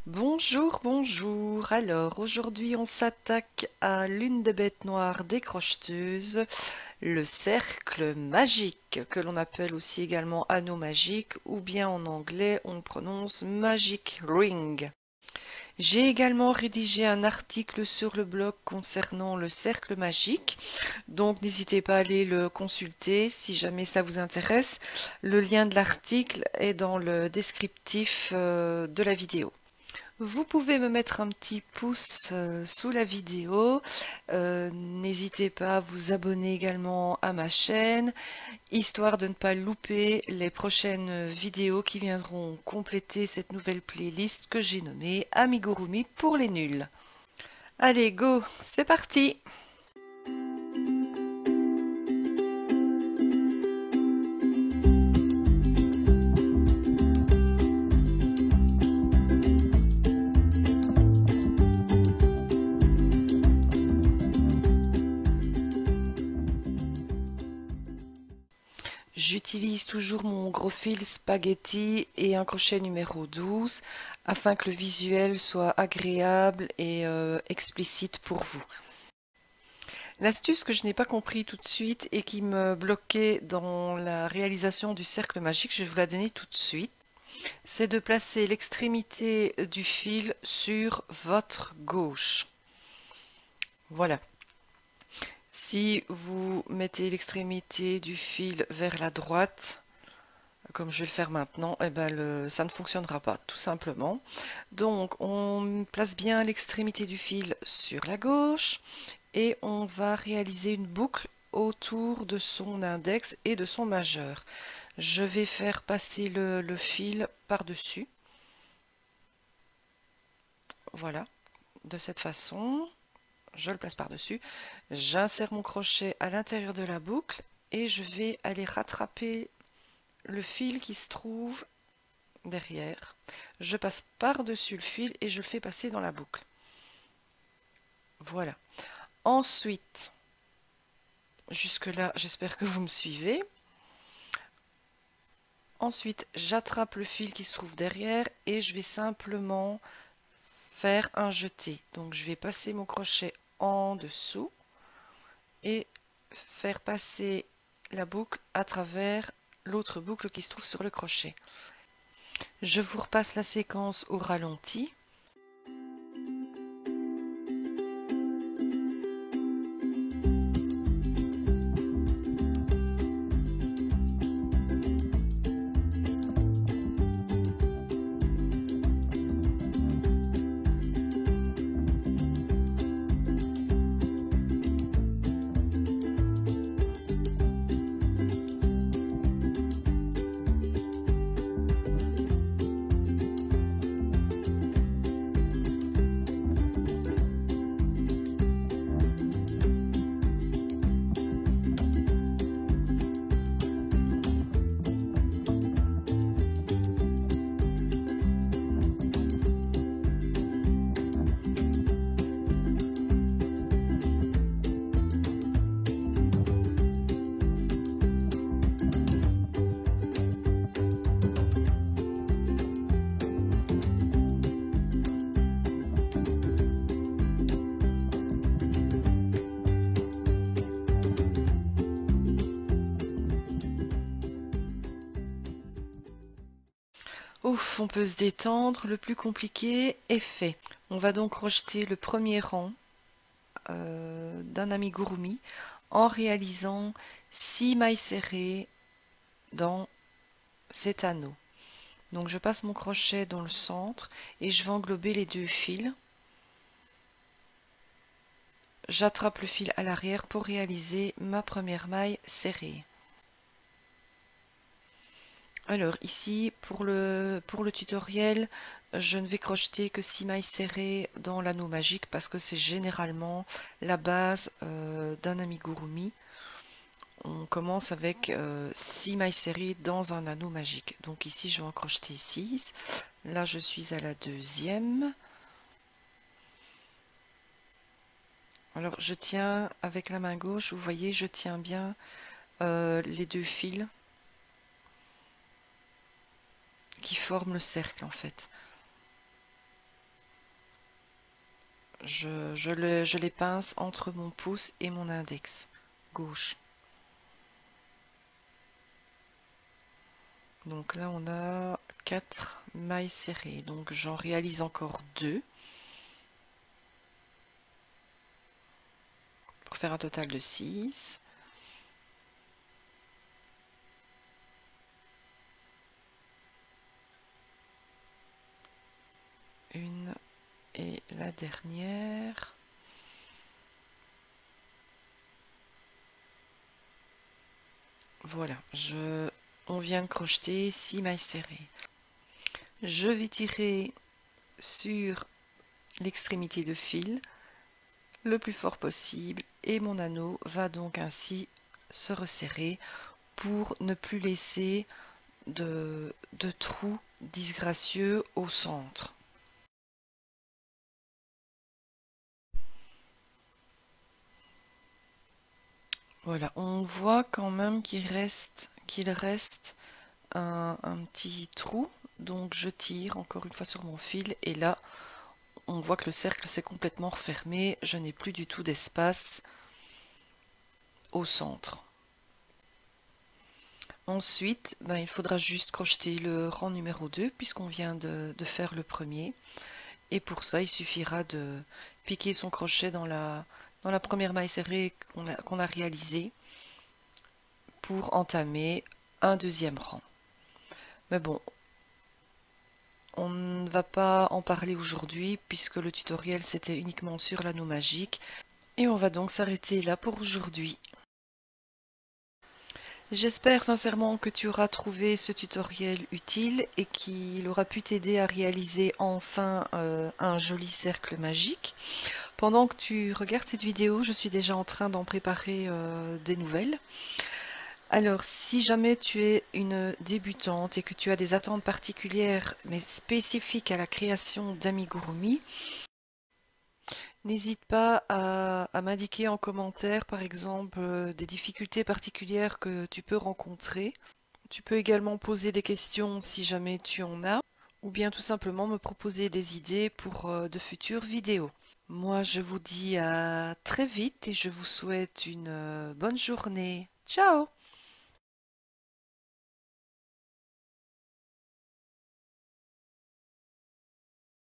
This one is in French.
Bonjour, bonjour. Alors, aujourd'hui, on s'attaque à l'une des bêtes noires décrocheteuses, le cercle magique, que l'on appelle aussi également anneau magique, ou bien en anglais, on le prononce magic ring. J'ai également rédigé un article sur le blog concernant le cercle magique, donc n'hésitez pas à aller le consulter si jamais ça vous intéresse. Le lien de l'article est dans le descriptif de la vidéo. Vous pouvez me mettre un petit pouce sous la vidéo. N'hésitez pas à vous abonner également à ma chaîne, histoire de ne pas louper les prochaines vidéos qui viendront compléter cette nouvelle playlist que j'ai nommée Amigurumi pour les nuls. Allez, go, c'est parti! J'utilise toujours mon gros fil spaghetti et un crochet numéro 12 afin que le visuel soit agréable et explicite pour vous. L'astuce que je n'ai pas compris tout de suite et qui me bloquait dans la réalisation du cercle magique, je vais vous la donner tout de suite, c'est de placer l'extrémité du fil sur votre gauche. Voilà. Si vous mettez l'extrémité du fil vers la droite, comme je vais le faire maintenant, eh ben ça ne fonctionnera pas, tout simplement. Donc, on place bien l'extrémité du fil sur la gauche et on va réaliser une boucle autour de son index et de son majeur. Je vais faire passer le fil par-dessus. Voilà, de cette façon. Je le place par-dessus. J'insère mon crochet à l'intérieur de la boucle et je vais aller rattraper le fil qui se trouve derrière. Je passe par-dessus le fil et je le fais passer dans la boucle. Voilà. Ensuite, jusque-là, j'espère que vous me suivez. Ensuite, j'attrape le fil qui se trouve derrière et je vais simplement faire un jeté. Donc, je vais passer mon crochet en dessous et faire passer la boucle à travers l'autre boucle qui se trouve sur le crochet. Je vous repasse la séquence au ralenti. Ouf, on peut se détendre, le plus compliqué est fait. On va donc rejeter le premier rang d'un amigurumi en réalisant 6 mailles serrées dans cet anneau. Donc je passe mon crochet dans le centre et je vais englober les deux fils. J'attrape le fil à l'arrière pour réaliser ma première maille serrée. Alors ici, pour le tutoriel, je ne vais crocheter que 6 mailles serrées dans l'anneau magique parce que c'est généralement la base d'un amigurumi. On commence avec 6 mailles serrées dans un anneau magique. Donc ici, je vais en crocheter 6. Là, je suis à la deuxième. Alors, je tiens avec la main gauche, vous voyez, je tiens bien les deux fils qui forment le cercle en fait. je les pince entre mon pouce et mon index gauche. Donc là, on a 4 mailles serrées. Donc j'en réalise encore 2 pour faire un total de 6. Une et la dernière. Voilà, on vient de crocheter 6 mailles serrées. Je vais tirer sur l'extrémité de fil le plus fort possible et mon anneau va donc ainsi se resserrer pour ne plus laisser de trous disgracieux au centre. Voilà, on voit quand même qu'il reste un petit trou, donc je tire encore une fois sur mon fil et là on voit que le cercle s'est complètement refermé, je n'ai plus du tout d'espace au centre. Ensuite, il faudra juste crocheter le rang numéro 2 puisqu'on vient de faire le premier. Et pour ça, il suffira de piquer son crochet dans la première maille serrée qu'on a réalisée pour entamer un deuxième rang. Mais bon, on ne va pas en parler aujourd'hui puisque le tutoriel c'était uniquement sur l'anneau magique. Et on va donc s'arrêter là pour aujourd'hui. J'espère sincèrement que tu auras trouvé ce tutoriel utile et qu'il aura pu t'aider à réaliser enfin un joli cercle magique. Pendant que tu regardes cette vidéo, je suis déjà en train d'en préparer des nouvelles. Alors, si jamais tu es une débutante et que tu as des attentes particulières mais spécifiques à la création d'amigurumi, n'hésite pas à m'indiquer en commentaire, par exemple, des difficultés particulières que tu peux rencontrer. Tu peux également poser des questions si jamais tu en as, ou bien tout simplement me proposer des idées pour de futures vidéos. Moi, je vous dis à très vite et je vous souhaite une bonne journée. Ciao!